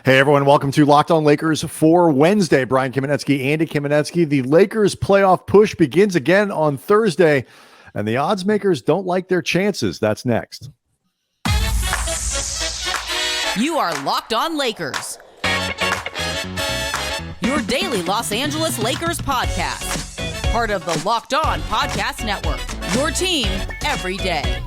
Hey, everyone. Welcome to Locked On Lakers for Wednesday. Brian Kamenetsky, Andy Kamenetsky. The Lakers playoff push begins again on Thursday, and the odds makers don't like their chances. That's next. You are Locked On Lakers, your daily Los Angeles Lakers podcast. Part of the Locked On Podcast Network, your team every day.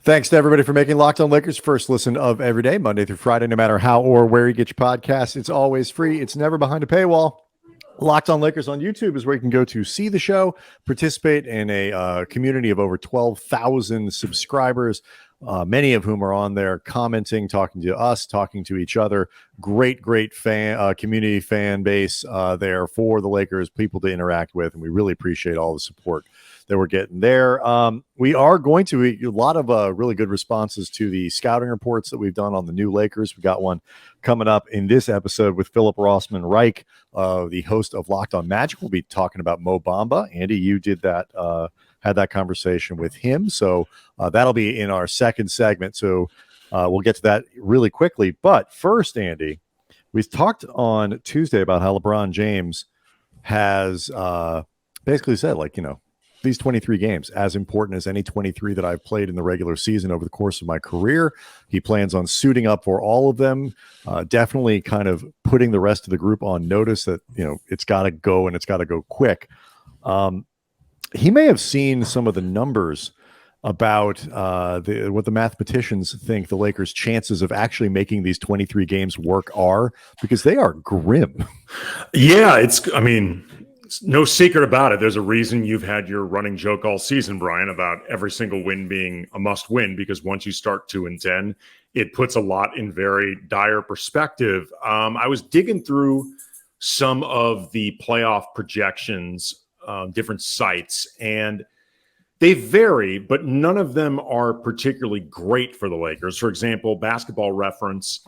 Thanks to everybody for making Locked On Lakers first listen of every day, Monday through Friday, no matter how or where you get your podcasts. It's always free. It's never behind a paywall. Locked On Lakers on YouTube is where you can go to see the show, participate in a community of over 12,000 subscribers, many of whom are on there commenting, talking to us, talking to each other. Great fan community fan base there for the Lakers, people to interact with, and we really appreciate all the support that we're getting there. We are going to a lot of really good responses to the scouting reports that we've done on the new Lakers. We got one coming up in this episode with Philip Rossman Reich, the host of Locked On Magic. We'll be talking about Mo Bamba. Andy, you did that, had that conversation with him. So that'll be in our second segment. So we'll get to that really quickly. But first, Andy, we talked on Tuesday about how LeBron James has basically said, these 23 games, as important as any 23 that I've played in the regular season over the course of my career. He plans on suiting up for all of them, definitely kind of putting the rest of the group on notice that, it's got to go and it's got to go quick. He may have seen some of the numbers about what the mathematicians think the Lakers' chances of actually making these 23 games work are, because they are grim. Yeah, it's no secret about it. There's a reason you've had your running joke all season, Brian, about every single win being a must win, because once you start 2-10, it puts a lot in very dire perspective. I was digging through some of the playoff projections, different sites, and they vary, but none of them are particularly great for the Lakers. For example, Basketball Reference,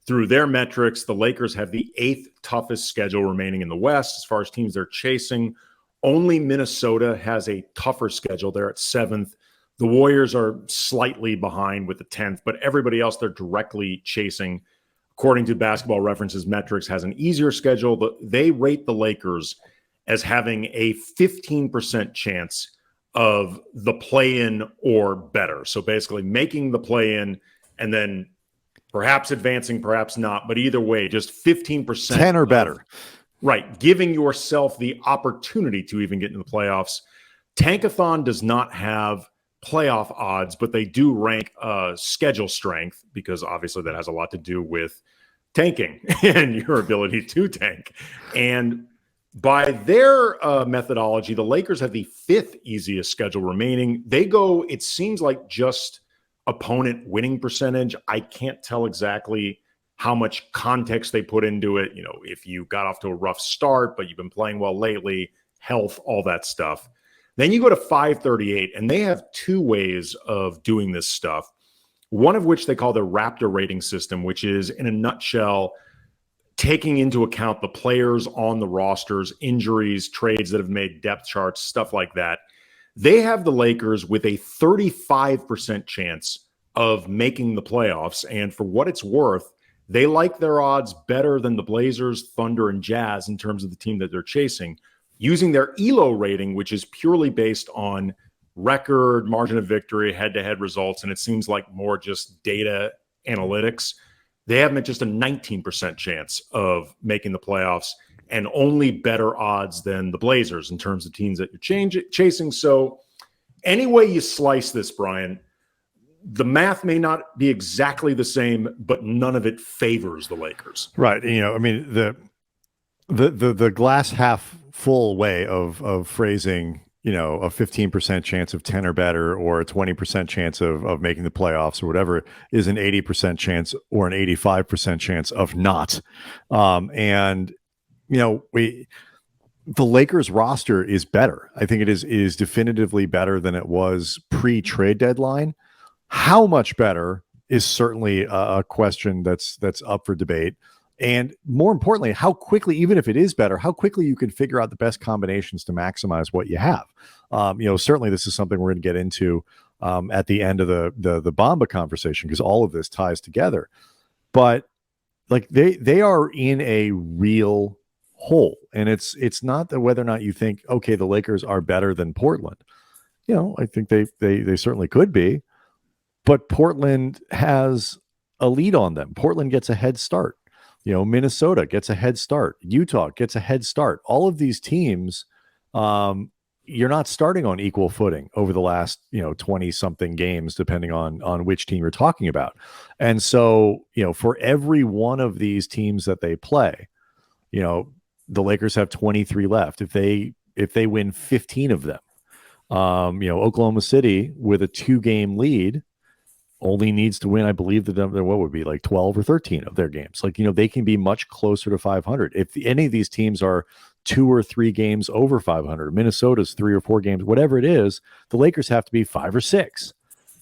through their metrics, the Lakers have the 8th toughest schedule remaining in the West as far as teams they're chasing. Only Minnesota has a tougher schedule. They're at 7th. The Warriors are slightly behind with the 10th, but everybody else they're directly chasing, according to Basketball Reference's metrics, has an easier schedule. But they rate the Lakers as having a 15% chance of the play-in or better. So basically making the play-in and then perhaps advancing, perhaps not, but either way, just 15%. 10 or better. Right. Giving yourself the opportunity to even get into the playoffs. Tankathon does not have playoff odds, but they do rank schedule strength, because obviously that has a lot to do with tanking and your ability to tank. And by their methodology, the Lakers have the 5th easiest schedule remaining. They go, it seems like, just opponent winning percentage. I can't tell exactly how much context they put into it. If you got off to a rough start, but you've been playing well lately, health, all that stuff. Then you go to FiveThirtyEight, and they have 2 ways of doing this stuff. One of which they call the Raptor rating system, which is, in a nutshell, taking into account the players on the rosters, injuries, trades that have made depth charts, stuff like that. They have the Lakers with a 35% chance of making the playoffs. And for what it's worth, they like their odds better than the Blazers, Thunder, and Jazz in terms of the team that they're chasing, using their ELO rating, which is purely based on record, margin of victory, head-to-head results. And it seems like more just data analytics. They have just a 19% chance of making the playoffs, and only better odds than the Blazers in terms of teams that you're chasing. So any way you slice this, Brian, the math may not be exactly the same, but none of it favors the Lakers. Right. The glass half full way of phrasing, a 15% chance of 10 or better, or a 20% chance of making the playoffs or whatever, is an 80% chance or an 85% chance of not. The Lakers roster is better. I think it is definitively better than it was pre-trade deadline. How much better is certainly a question that's up for debate. And more importantly, how quickly, even if it is better, how quickly you can figure out the best combinations to maximize what you have. Certainly this is something we're going to get into at the end of the Bamba conversation, because all of this ties together. But like they are in a real hole, and it's not that whether or not you think, okay, the Lakers are better than Portland. I think they certainly could be, but Portland has a lead on them. Portland gets a head start. Minnesota gets a head start. Utah gets a head start. All of these teams, you're not starting on equal footing over the last 20 something games, depending on which team you're talking about. And so for every one of these teams that they play, the Lakers have 23 left. If they win 15 of them, Oklahoma City with a 2-game lead only needs to win, I believe, what would be like 12 or 13 of their games. Like, they can be much closer to 500. If any of these teams are 2 or 3 games over 500, Minnesota's 3 or 4 games, whatever it is, the Lakers have to be 5 or 6.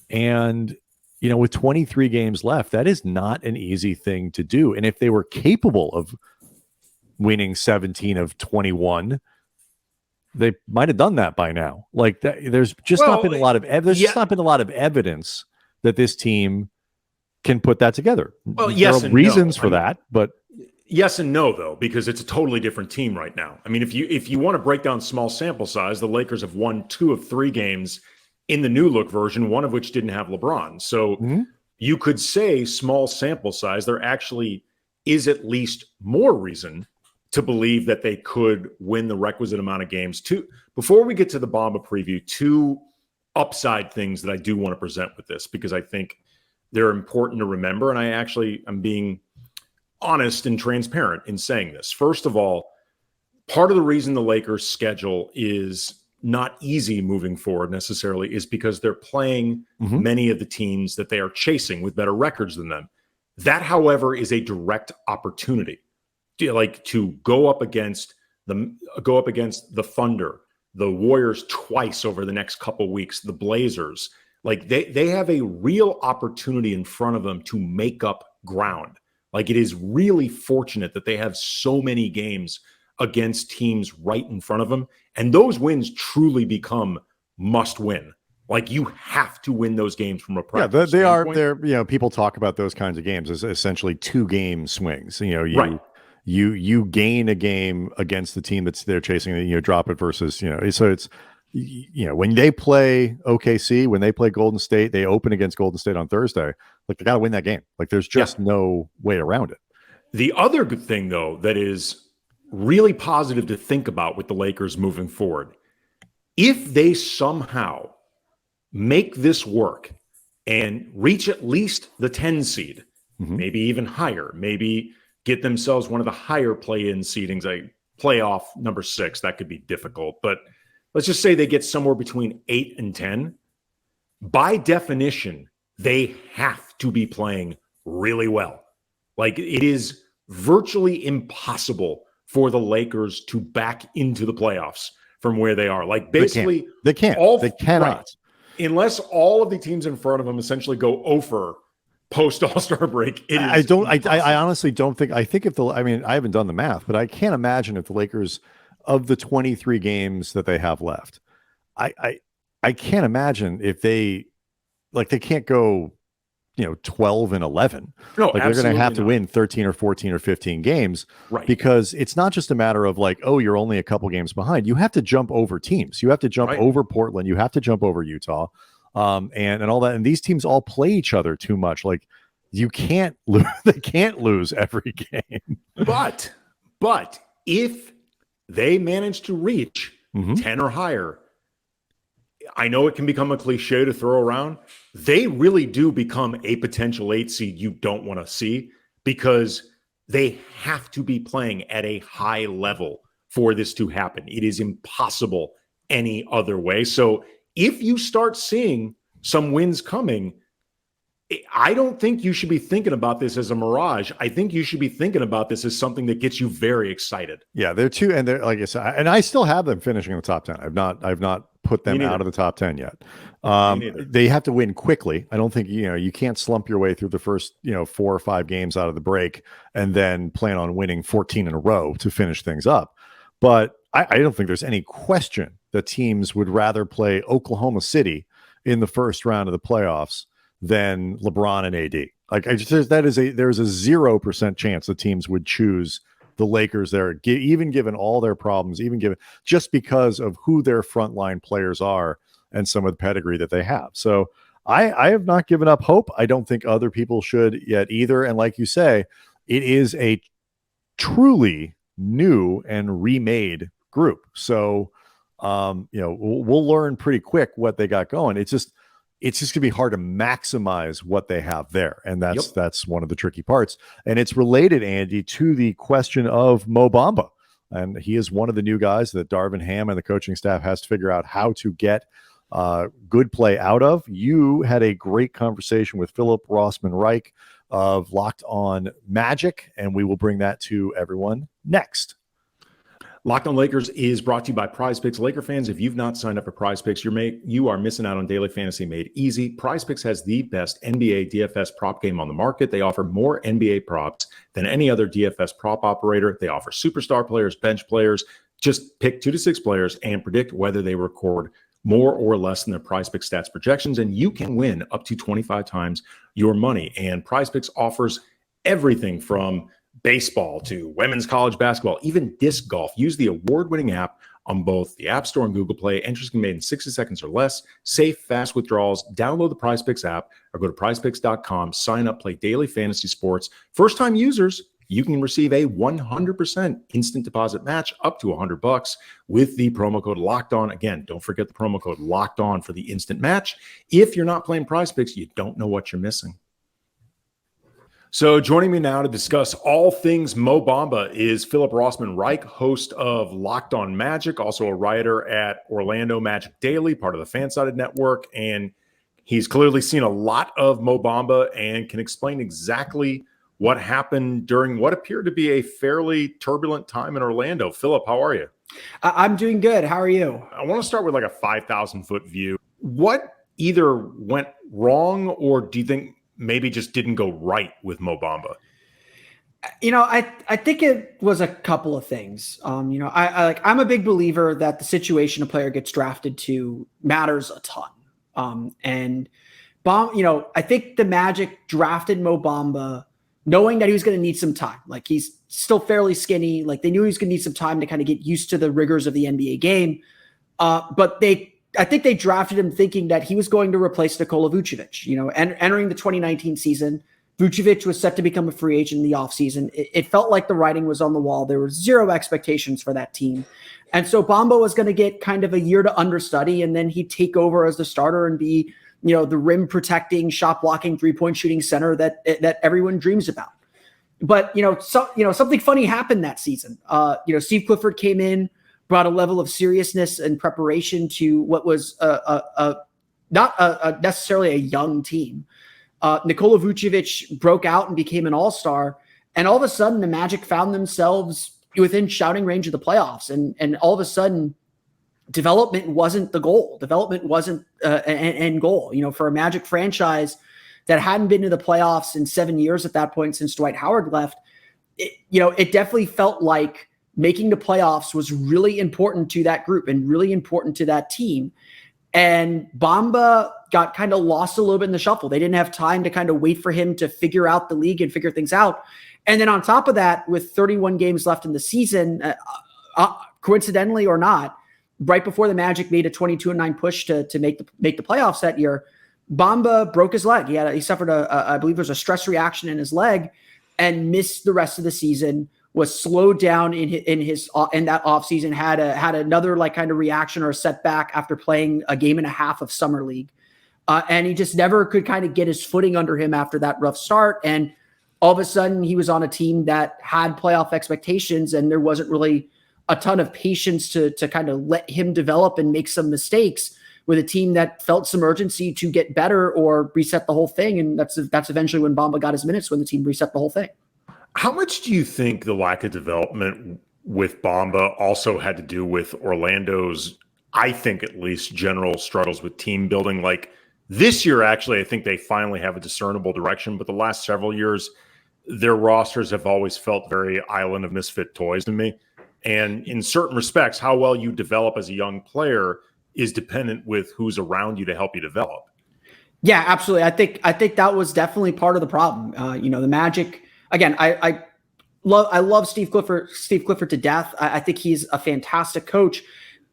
And, with 23 games left, that is not an easy thing to do. And if they were capable of winning 17 of 21, they might have done that by now. Like that, there's just not been a lot of just not been a lot of evidence that this team can put that together. Well, there yes, are and reasons no. for that, but yes and no, though, because it's a totally different team right now. I mean, if you want to break down small sample size, the Lakers have won 2 of 3 games in the new look version, one of which didn't have LeBron. So you could say small sample size. There actually is at least more reason to believe that they could win the requisite amount of games. Before we get to the Bamba preview, 2 upside things that I do want to present with this, because I think they're important to remember. And I'm being honest and transparent in saying this. First of all, part of the reason the Lakers' schedule is not easy moving forward necessarily is because they're playing many of the teams that they are chasing with better records than them. That, however, is a direct opportunity to go up against the Thunder, the Warriors twice over the next couple weeks, the Blazers. Like they have a real opportunity in front of them to make up ground. Like, it is really fortunate that they have so many games against teams right in front of them. And those wins truly become must win. Like, you have to win those games from a practice standpoint. They're people talk about those kinds of games as essentially 2-game swings. Right. You gain a game against the team that's they're chasing, drop it versus, so it's, when they play OKC, when they play Golden State, they open against Golden State on Thursday. Like, they got to win that game. Like, there's just no way around it. The other good thing, though, that is really positive to think about with the Lakers moving forward, if they somehow make this work and reach at least the 10 seed, maybe even higher, maybe get themselves one of the higher play-in seedings, like playoff number 6, that could be difficult. But let's just say they get somewhere between 8 and 10. By definition, they have to be playing really well. Like, it is virtually impossible for the Lakers to back into the playoffs from where they are. Like, basically, they can't. They cannot. Right, unless all of the teams in front of them essentially go over post All-Star break. I honestly don't think. I think I haven't done the math, but I can't imagine if the Lakers, of the 23 games that they have left, I can't imagine if they can't go 12 and 11. No, like, they're going to have to win 13 or 14 or 15 games, right? Because it's not just a matter of like, oh, you're only a couple games behind. You have to jump over teams. You have to jump over Portland. You have to jump over Utah, and all that. And these teams all play each other too much. Like, you can't lose. They can't lose every game. But if they manage to reach 10 or higher, I know it can become a cliche to throw around. They really do become a potential 8 seed you don't want to see, because they have to be playing at a high level for this to happen. It is impossible any other way. So if you start seeing some wins coming, I don't think you should be thinking about this as a mirage. I think you should be thinking about this as something that gets you very excited. Yeah, they're like I said, and I still have them finishing in the top 10. I've not put them Me out neither. of the top 10 yet. Me neither. They have to win quickly. I don't think, you can't slump your way through the first, 4 or 5 games out of the break and then plan on winning 14 in a row to finish things up. But I don't think there's any question that teams would rather play Oklahoma City in the first round of the playoffs than LeBron and AD. Like, there's a 0% chance that teams would choose the Lakers there, even given all their problems, just because of who their frontline players are and some of the pedigree that they have. So I have not given up hope. I don't think other people should yet either. And like you say, it is a truly new and remade group. So, we'll learn pretty quick what they got going. It's just gonna be hard to maximize what they have there. And that's one of the tricky parts. And it's related, Andy, to the question of Mo Bamba. And he is one of the new guys that Darvin Ham and the coaching staff has to figure out how to get good play out of. You had a great conversation with Philip Rossman Reich of Locked On Magic, and we will bring that to everyone next. Locked On Lakers is brought to you by PrizePicks. Laker fans, if you've not signed up for PrizePicks, you are missing out on daily fantasy made easy. PrizePicks has the best NBA DFS prop game on the market. They offer more NBA props than any other DFS prop operator. They offer superstar players, bench players. Just pick 2 to 6 players and predict whether they record more or less than their PrizePicks stats projections, and you can win up to 25 times your money. And PrizePicks offers everything from baseball to women's college basketball, even disc golf. Use the award-winning app on both the App Store and Google Play. Entries can be made in 60 seconds or less. Safe, fast withdrawals. Download the PrizePicks app or go to prizepicks.com. Sign up, play daily fantasy sports. First-time users, you can receive a 100% instant deposit match up to $100 with the promo code Locked On. Again, don't forget the promo code Locked On for the instant match. If you're not playing PrizePicks, you don't know what you're missing. So joining me now to discuss all things Mo Bamba is Philip Rossman Reich, host of Locked On Magic, also a writer at Orlando Magic Daily, part of the Fansided Network. And he's clearly seen a lot of Mo Bamba and can explain exactly what happened during what appeared to be a fairly turbulent time in Orlando. Philip, how are you? I'm doing good. How are you? I want to start with like a 5,000-foot view. What either went wrong, or do you think maybe just didn't go right with Mo Bamba? I think it was a couple of things. I'm a big believer that the situation a player gets drafted to matters a ton. I think the Magic drafted Mo Bamba knowing that he was going to need some time. Like, he's still fairly skinny. Like, they knew he was going to need some time to kind of get used to the rigors of the NBA game. But I think they drafted him thinking that he was going to replace Nikola Vucevic. Entering the 2019 season, Vucevic was set to become a free agent in the offseason. It felt like the writing was on the wall. There were zero expectations for that team. And so Bamba was going to get kind of a year to understudy, and then he'd take over as the starter and be, the rim protecting, shot blocking, 3-point shooting center that everyone dreams about. But, something funny happened that season. Steve Clifford came in, brought a level of seriousness and preparation to what was not necessarily a young team. Nikola Vucevic broke out and became an all-star. And all of a sudden, the Magic found themselves within shouting range of the playoffs. And all of a sudden, development wasn't the goal. Development wasn't an end goal. For a Magic franchise that hadn't been to the playoffs in 7 years at that point since Dwight Howard left, it definitely felt like making the playoffs was really important to that group and really important to that team. And Bamba got kind of lost a little bit in the shuffle. They didn't have time to kind of wait for him to figure out the league and figure things out. And then on top of that, with 31 games left in the season, coincidentally or not, right before the Magic made a 22-9 push to make the playoffs that year, Bamba broke his leg. He suffered I believe it was a stress reaction in his leg, and missed the rest of the season. Was slowed down in that offseason, had another kind of reaction or a setback after playing a game and a half of summer league. And he just never could kind of get his footing under him after that rough start. And all of a sudden he was on a team that had playoff expectations, and there wasn't really a ton of patience to kind of let him develop and make some mistakes with a team that felt some urgency to get better or reset the whole thing. And that's eventually when Bamba got his minutes, when the team reset the whole thing. How much do you think the lack of development with Bamba also had to do with Orlando's I think at least, general struggles with team building. Like this year, actually, I think they finally have a discernible direction. But the last several years, their rosters have always felt very island of misfit toys to me. And in certain respects, how well you develop as a young player is dependent with who's around you to help you develop. Yeah, absolutely. I think that was definitely part of the problem. The Magic, again, I love Steve Clifford to death. I think he's a fantastic coach.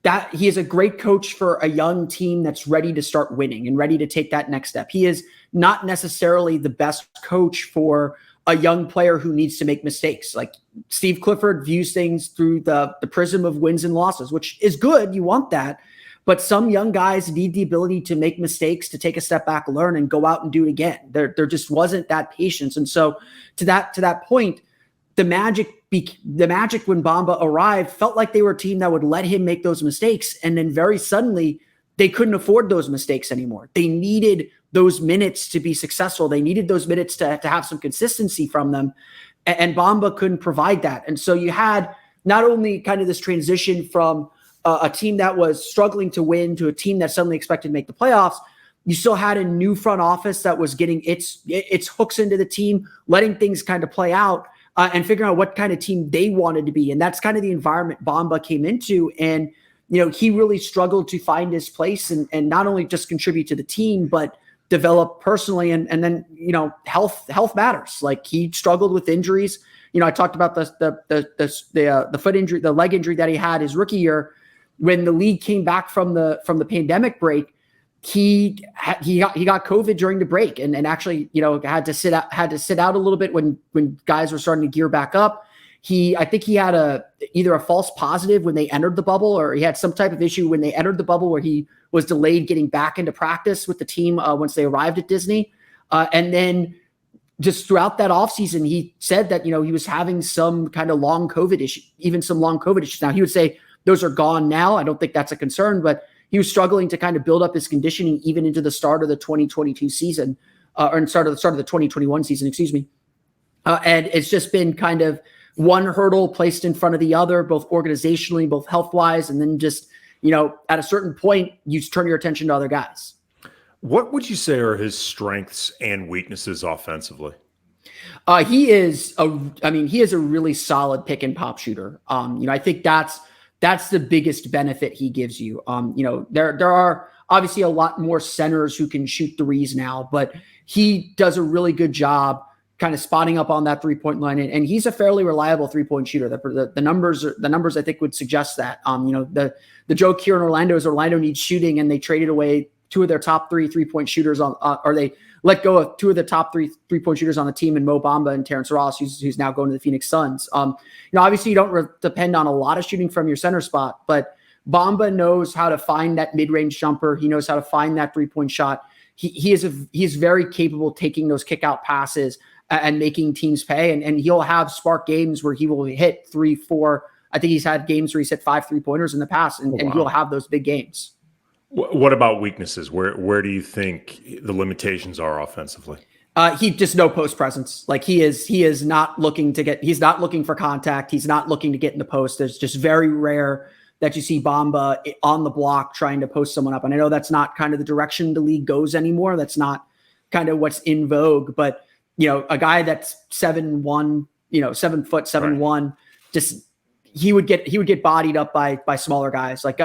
That he is a great coach for a young team that's ready to start winning and ready to take that next step. He is not necessarily the best coach for a young player who needs to make mistakes. Like Steve Clifford views things through the prism of wins and losses, which is good. You want that. But some young guys need the ability to make mistakes, to take a step back, learn, and go out and do it again. There just wasn't that patience. And so to that point, the Magic when Bamba arrived felt like they were a team that would let him make those mistakes. And then very suddenly they couldn't afford those mistakes anymore. They needed those minutes to be successful. They needed those minutes to have some consistency from them. And Bamba couldn't provide that. And so you had not only kind of this transition from a team that was struggling to win to a team that suddenly expected to make the playoffs, you still had a new front office that was getting its hooks into the team, letting things kind of play out. And figuring out what kind of team they wanted to be. And that's kind of the environment Bamba came into. And, he really struggled to find his place and not only just contribute to the team, but develop personally. And then, health matters. Like he struggled with injuries. I talked about the foot injury, the leg injury that he had his rookie year. When the league came back from the pandemic break, he got COVID during the break and actually, had to sit out a little bit when guys were starting to gear back up. I think he had either a false positive when they entered the bubble, or he had some type of issue when they entered the bubble where he was delayed getting back into practice with the team once they arrived at Disney. And then just throughout that offseason, he said that, he was having some kind of long COVID issue, even some long COVID issues. Now he would say those are gone now. I don't think that's a concern, but he was struggling to kind of build up his conditioning even into the start of the 2022 season, or start of the 2021 season, excuse me. And it's just been kind of one hurdle placed in front of the other, both organizationally, both health-wise, and then just, at a certain point, you turn your attention to other guys. What would you say are his strengths and weaknesses offensively? He is a really solid pick and pop shooter. I think that's the biggest benefit he gives you. There are obviously a lot more centers who can shoot threes now, but he does a really good job kind of spotting up on that 3-point line. And he's a fairly reliable 3-point shooter. The numbers I think would suggest that. The joke here in Orlando is Orlando needs shooting, and they traded away two of their top 3-point shooters or they let go of two of the top 3-point shooters on the team in Mo Bamba and Terrence Ross, who's now going to the Phoenix Suns. Obviously you don't depend on a lot of shooting from your center spot, but Bamba knows how to find that mid-range jumper. He knows how to find that 3-point shot. He's very capable of taking those kick out passes and making teams pay. And he'll have spark games where he will hit 3-4. I think he's had games where he's hit 5 3-pointers in the past, and he'll have those big games. What about weaknesses? Where do you think the limitations are offensively? He just no post presence. Like he is not looking he's not looking for contact. He's not looking to get in the post. There's just very rare that you see Bamba on the block trying to post someone up. And I know that's not kind of the direction the league goes anymore. That's not kind of what's in vogue, but a guy that's 7'1", 7 foot, 7'1", just he would get bodied up by smaller guys, like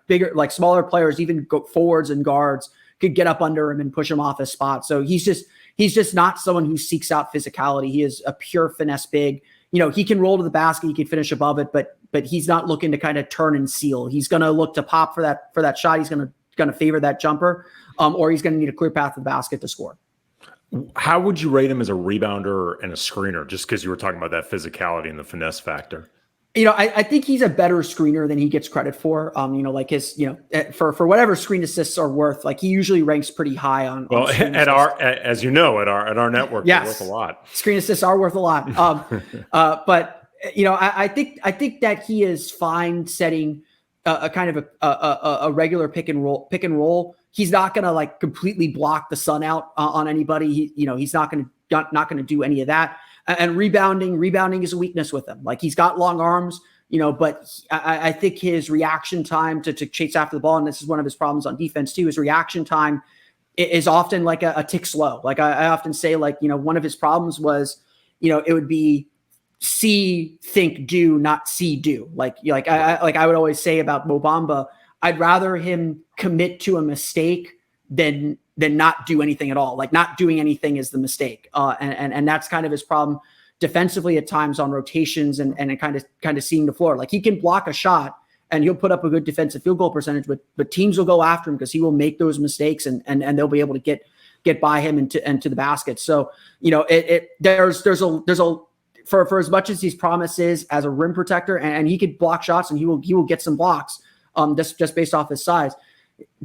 bigger, like smaller players, even forwards and guards could get up under him and push him off his spot. So he's just not someone who seeks out physicality. He is a pure finesse big. He can roll to the basket, he can finish above it, but he's not looking to kind of turn and seal. He's going to look to pop for that shot. He's going to favor that jumper, or he's going to need a clear path to the basket to score. How would you rate him as a rebounder and a screener? Just because you were talking about that physicality and the finesse factor. I think he's a better screener than he gets credit for. Like his, for whatever screen assists are worth, like he usually ranks pretty high on. Well, at our network, yes, they're worth a lot. Screen assists are worth a lot. But I think that he is fine setting a kind of a regular pick and roll. He's not going to like completely block the sun out on anybody. He's not going to do any of that. And rebounding is a weakness with him. Like he's got long arms. but I think his reaction time to chase after the ball, and this is one of his problems on defense too, his reaction time is often like a tick slow. Like I often say, like, one of his problems was, it would be see, think, do, not see, do. I would always say about Mo Bamba, I'd rather him commit to a mistake than not do anything at all. Like not doing anything is the mistake. And that's kind of his problem defensively at times on rotations and kind of seeing the floor. Like he can block a shot and he'll put up a good defensive field goal percentage, but teams will go after him because he will make those mistakes and they'll be able to get by him into the basket. So, there's a for as much as he's promises as a rim protector and he could block shots and he will get some blocks just based off his size.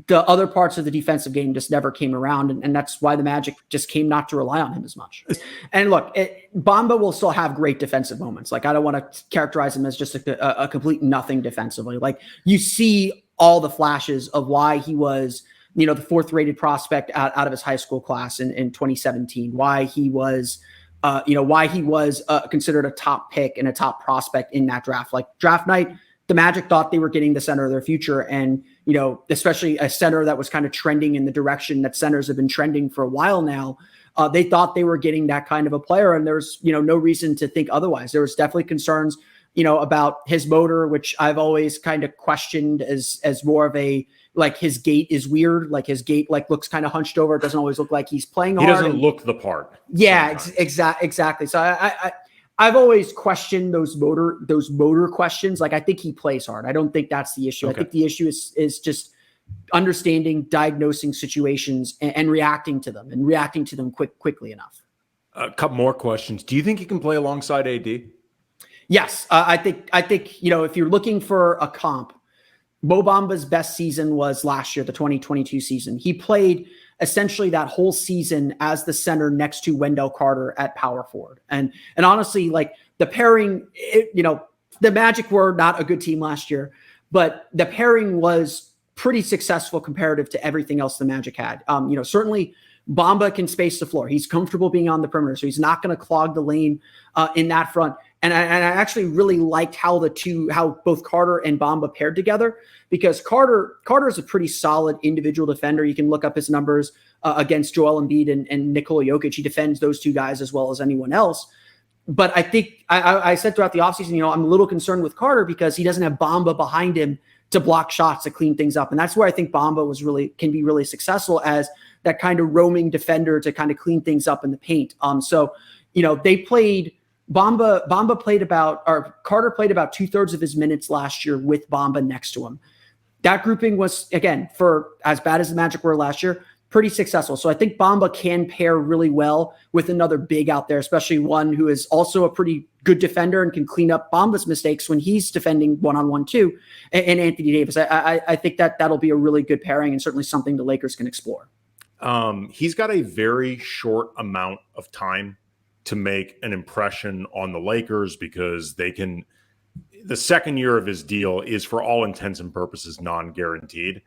The other parts of the defensive game just never came around. And that's why the Magic just came not to rely on him as much. And look, Bamba will still have great defensive moments. Like, I don't want to characterize him as just a complete nothing defensively. Like you see all the flashes of why he was, the fourth rated prospect out of his high school class in 2017, why he was considered a top pick and a top prospect in that draft. Like draft night, the Magic thought they were getting the center of their future. And, especially a center that was kind of trending in the direction that centers have been trending for a while now. They thought they were getting that kind of a player. And there's, no reason to think otherwise. There was definitely concerns, about his motor, which I've always kind of questioned as more of a, like his gait is weird. Like his gait, looks kind of hunched over. It doesn't always look like he's playing hard. He doesn't look the part. Yeah, exactly. So I've always questioned those motor questions. Like I think he plays hard. I don't think that's the issue. Okay. I think the issue is just understanding, diagnosing situations and reacting to them quickly enough. A couple more questions. Do you think he can play alongside AD? Yes. I think, if you're looking for a comp, Mo Bamba's best season was last year, the 2022 season. He played essentially that whole season as the center next to Wendell Carter at power forward. And honestly, like the pairing, the Magic were not a good team last year, but the pairing was pretty successful comparative to everything else the Magic had. Certainly Bamba can space the floor. He's comfortable being on the perimeter, so he's not going to clog the lane in that front. And I actually really liked how both Carter and Bamba paired together, because Carter is a pretty solid individual defender. You can look up his numbers against Joel Embiid and Nikola Jokic. He defends those two guys as well as anyone else. But I think I said throughout the offseason, I'm a little concerned with Carter because he doesn't have Bamba behind him to block shots, to clean things up. And that's where I think Bamba can be really successful as that kind of roaming defender to kind of clean things up in the paint. They played Carter played about 2/3 of his minutes last year with Bamba next to him. That grouping was, again, for as bad as the Magic were last year, pretty successful. So I think Bamba can pair really well with another big out there, especially one who is also a pretty good defender and can clean up Bamba's mistakes when he's defending one-on-one too. And Anthony Davis, I think that'll be a really good pairing and certainly something the Lakers can explore. He's got a very short amount of time to make an impression on the Lakers because the second year of his deal is for all intents and purposes non-guaranteed.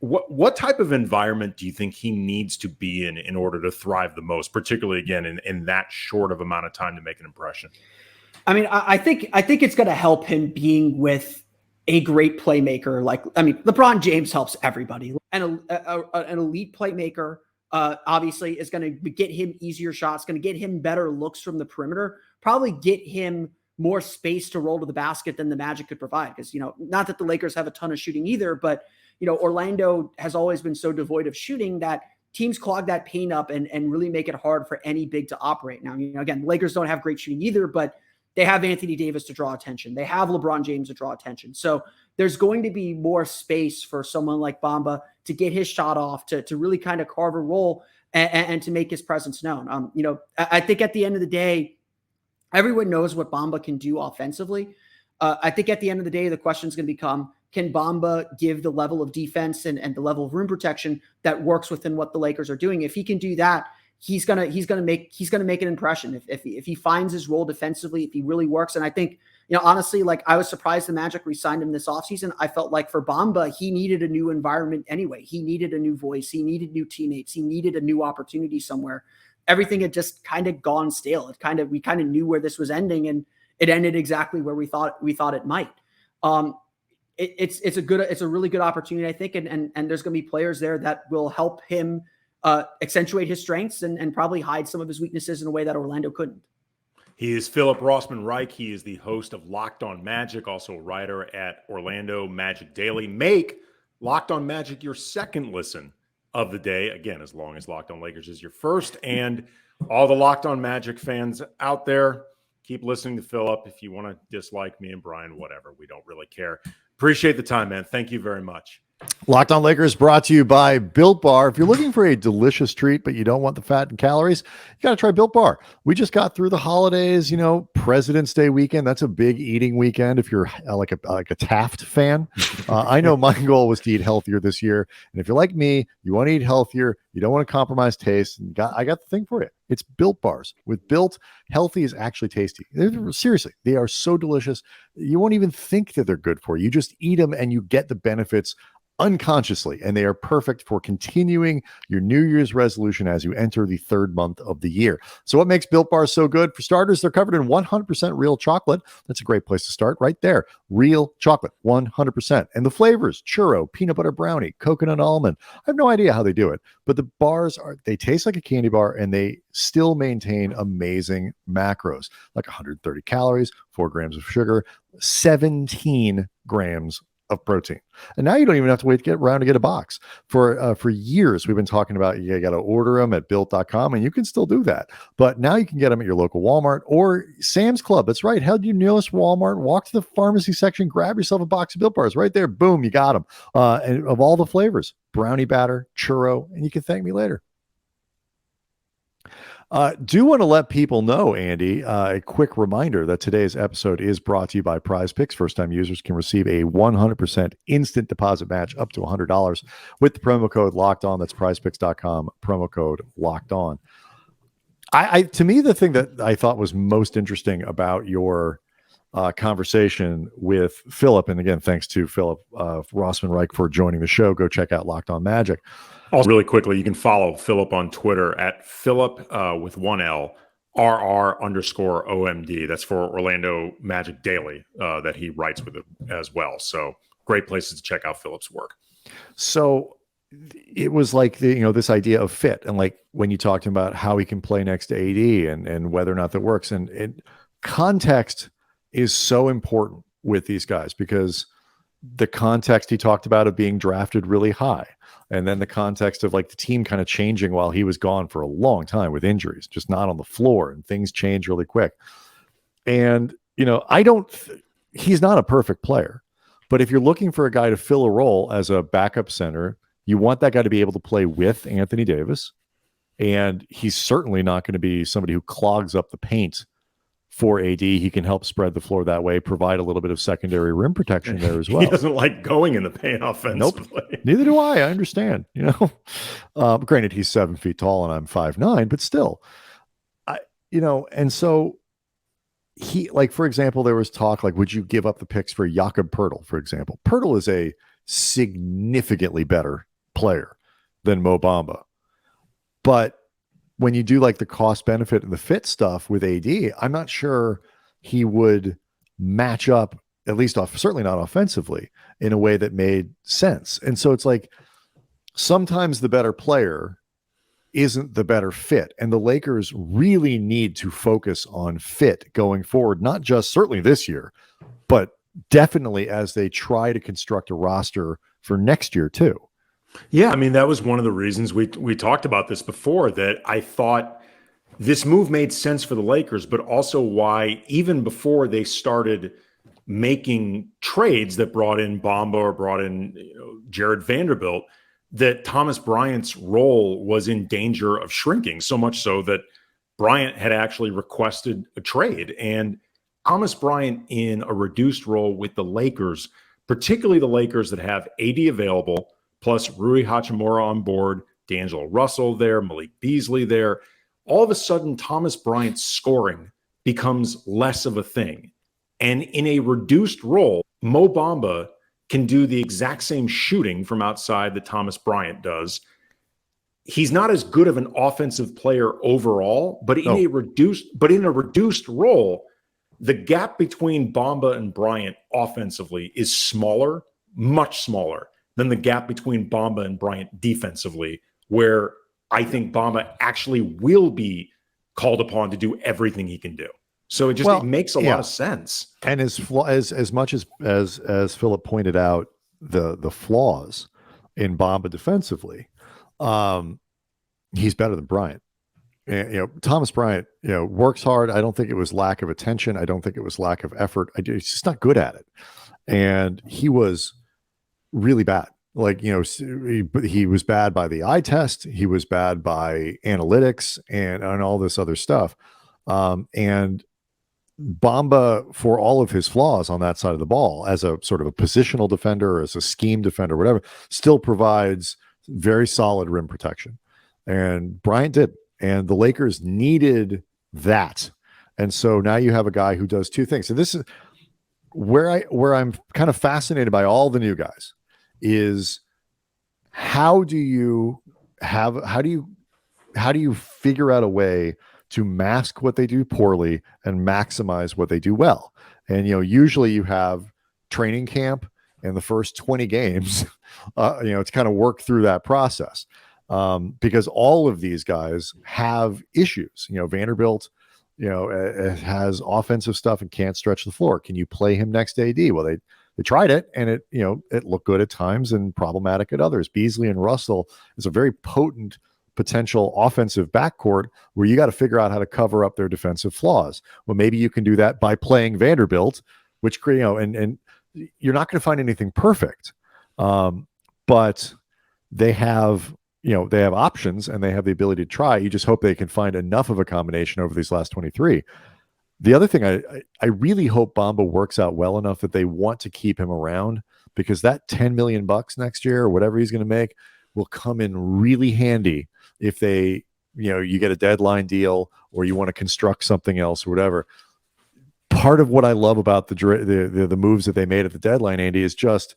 What type of environment do you think he needs to be in order to thrive the most, particularly again in that short of amount of time to make an impression? I mean, I think it's going to help him being with a great playmaker. LeBron James helps everybody, and an elite playmaker obviously is going to get him easier shots, going to get him better looks from the perimeter, probably get him more space to roll to the basket than the Magic could provide. Because, not that the Lakers have a ton of shooting either, but, Orlando has always been so devoid of shooting that teams clog that paint up and really make it hard for any big to operate. Now, again, the Lakers don't have great shooting either, but they have Anthony Davis to draw attention. They have LeBron James to draw attention. So there's going to be more space for someone like Bamba to get his shot off, to really kind of carve a role and to make his presence known. I think at the end of the day, everyone knows what Bamba can do offensively. I think at the end of the day, the question is going to become, can Bamba give the level of defense and the level of rim protection that works within what the Lakers are doing? If he can do that, he's gonna make an impression. If he finds his role defensively, if he really works. And I think, honestly, I was surprised the Magic re-signed him this offseason. I felt like for Bamba, he needed a new environment anyway. He needed a new voice. He needed new teammates. He needed a new opportunity somewhere. Everything had just kind of gone stale. We kind of knew where this was ending, and it ended exactly where we thought it might. It's a really good opportunity, I think, and there's going to be players there that will help him accentuate his strengths and probably hide some of his weaknesses in a way that Orlando couldn't. He is Philip Rossman-Reich. He is the host of Locked On Magic, also a writer at Orlando Magic Daily. Make Locked On Magic your second listen of the day. Again, as long as Locked On Lakers is your first. And all the Locked On Magic fans out there, keep listening to Philip. If you want to dislike me and Brian, whatever, we don't really care. Appreciate the time, man. Thank you very much. Locked On Lakers brought to you by Built Bar. If you're looking for a delicious treat, but you don't want the fat and calories, you got to try Built Bar. We just got through the holidays, President's Day weekend. That's a big eating weekend. If you're like a Taft fan, I know my goal was to eat healthier this year. And if you're like me, you want to eat healthier, you don't want to compromise taste. And I got the thing for you. It's Built Bars. With Built, healthy is actually tasty. Seriously, they are so delicious. You won't even think that they're good for you. You just eat them and you get the benefits unconsciously, and they are perfect for continuing your New Year's resolution as you enter the third month of the year. So what makes Built Bars so good? For starters, they're covered in 100% real chocolate. That's a great place to start right there. Real chocolate, 100%. And the flavors, churro, peanut butter brownie, coconut almond. I have no idea how they do it, but the bars they taste like a candy bar, and they still maintain amazing macros, like 130 calories, 4 grams of sugar, 17 grams of protein. And now you don't even have to wait to get around to get a box. For years, we've been talking about you got to order them at built.com, and you can still do that. But now you can get them at your local Walmart or Sam's Club. That's right. Head to your nearest Walmart, walk to the pharmacy section, grab yourself a box of Built Bars right there. Boom, you got them. And of all the flavors, brownie batter, churro, and you can thank me later. Do want to let people know, Andy, a quick reminder that today's episode is brought to you by Prize Picks. First-time users can receive a 100% instant deposit match up to $100 with the promo code Locked On. That's prizepicks.com, promo code Locked On. To me, the thing that I thought was most interesting about your conversation with Philip, and again, thanks to Philip Rossman-Reich for joining the show. Go check out Locked On Magic. Also, really quickly, you can follow Philip on Twitter at Philip with one L, RR_OMD. That's for Orlando Magic Daily that he writes with it as well. So great places to check out Philip's work. So it was like this idea of fit, and like when you talked about how he can play next to AD and whether or not that works, and context is so important with these guys, because the context he talked about of being drafted really high, and then the context of like the team kind of changing while he was gone for a long time with injuries, just not on the floor, and things change really quick. And, he's not a perfect player, but if you're looking for a guy to fill a role as a backup center, you want that guy to be able to play with Anthony Davis. And he's certainly not going to be somebody who clogs up the paint for AD. He can help spread the floor that way, provide a little bit of secondary rim protection there as well. He doesn't like going in the paint offensively. Nope. Neither do I. I understand, granted he's 7 feet tall and I'm 5'9", but still, and so he, like, for example, there was talk, like, would you give up the picks for Jakob Poeltl, for example? Poeltl is a significantly better player than Mo Bamba. But when you do like the cost benefit and the fit stuff with AD, I'm not sure he would match up, at least certainly not offensively, in a way that made sense. And so it's like sometimes the better player isn't the better fit. And the Lakers really need to focus on fit going forward, not just certainly this year, but definitely as they try to construct a roster for next year too. Yeah, I mean, that was one of the reasons we talked about this before, that I thought this move made sense for the Lakers, but also why even before they started making trades that brought in Bamba or brought in Jared Vanderbilt, that Thomas Bryant's role was in danger of shrinking, so much so that Bryant had actually requested a trade. And Thomas Bryant in a reduced role with the Lakers, particularly the Lakers that have AD available, plus Rui Hachimura on board, D'Angelo Russell there, Malik Beasley there. All of a sudden, Thomas Bryant's scoring becomes less of a thing. And in a reduced role, Mo Bamba can do the exact same shooting from outside that Thomas Bryant does. He's not as good of an offensive player overall, but in a reduced role, the gap between Bamba and Bryant offensively is smaller, much smaller than the gap between Bamba and Bryant defensively, where I think Bamba actually will be called upon to do everything he can do. So it makes a lot of sense. And as much as Philip pointed out the flaws in Bamba defensively, he's better than Bryant. And, Thomas Bryant, works hard. I don't think it was lack of attention. I don't think it was lack of effort. He's just not good at it. And he was really bad. Like, he was bad by the eye test. He was bad by analytics and all this other stuff. And Bamba, for all of his flaws on that side of the ball, as a sort of a positional defender, as a scheme defender, whatever, still provides very solid rim protection. And Bryant did. And the Lakers needed that. And so now you have a guy who does two things. So this is where I'm kind of fascinated by all the new guys is how do you figure out a way to mask what they do poorly and maximize what they do well? And usually you have training camp and the first 20 games to kind of work through that process. Because all of these guys have issues. Vanderbilt, has offensive stuff and can't stretch the floor. Can you play him next to AD? Well, they tried it, and it looked good at times and problematic at others. Beasley and Russell is a very potent potential offensive backcourt where you got to figure out how to cover up their defensive flaws. Well, maybe you can do that by playing Vanderbilt, which and you're not going to find anything perfect, but they have. They have options and they have the ability to try. You just hope they can find enough of a combination over these last 23. The other thing, I really hope Bamba works out well enough that they want to keep him around, because that $10 million next year or whatever he's going to make will come in really handy if they, you get a deadline deal or you want to construct something else or whatever. Part of what I love about the moves that they made at the deadline, Andy, is just,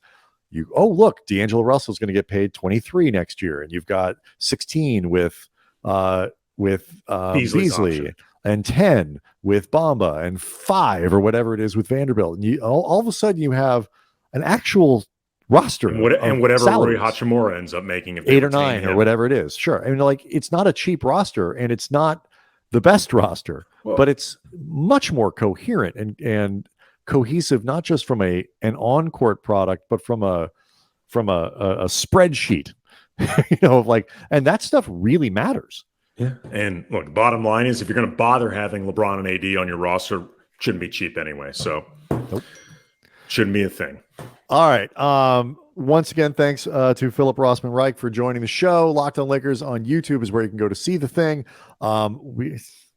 look, D'Angelo Russell's going to get paid 23 next year, and you've got 16 with Beasley and 10 with Bamba and 5 or whatever it is with Vanderbilt. And all of a sudden you have an actual roster and whatever salaries. Rui Hachimura ends up making, if 8 or 9 or whatever it is. Sure. I mean, it's not a cheap roster and it's not the best roster, but it's much more coherent and cohesive, not just from an on-court product, but from a spreadsheet, and that stuff really matters. Yeah. And look, bottom line is, if you're going to bother having LeBron and AD on your roster, shouldn't be cheap anyway. So shouldn't be a thing. All right. Once again, thanks to Philip Rossman Reich for joining the show. Locked on Lakers on YouTube is where you can go to see the thing.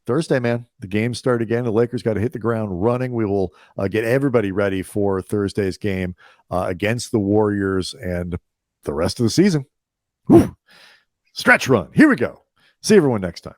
Thursday, man, the games start again. The Lakers got to hit the ground running. We will get everybody ready for Thursday's game against the Warriors and the rest of the season. Whew. Stretch run. Here we go. See everyone next time.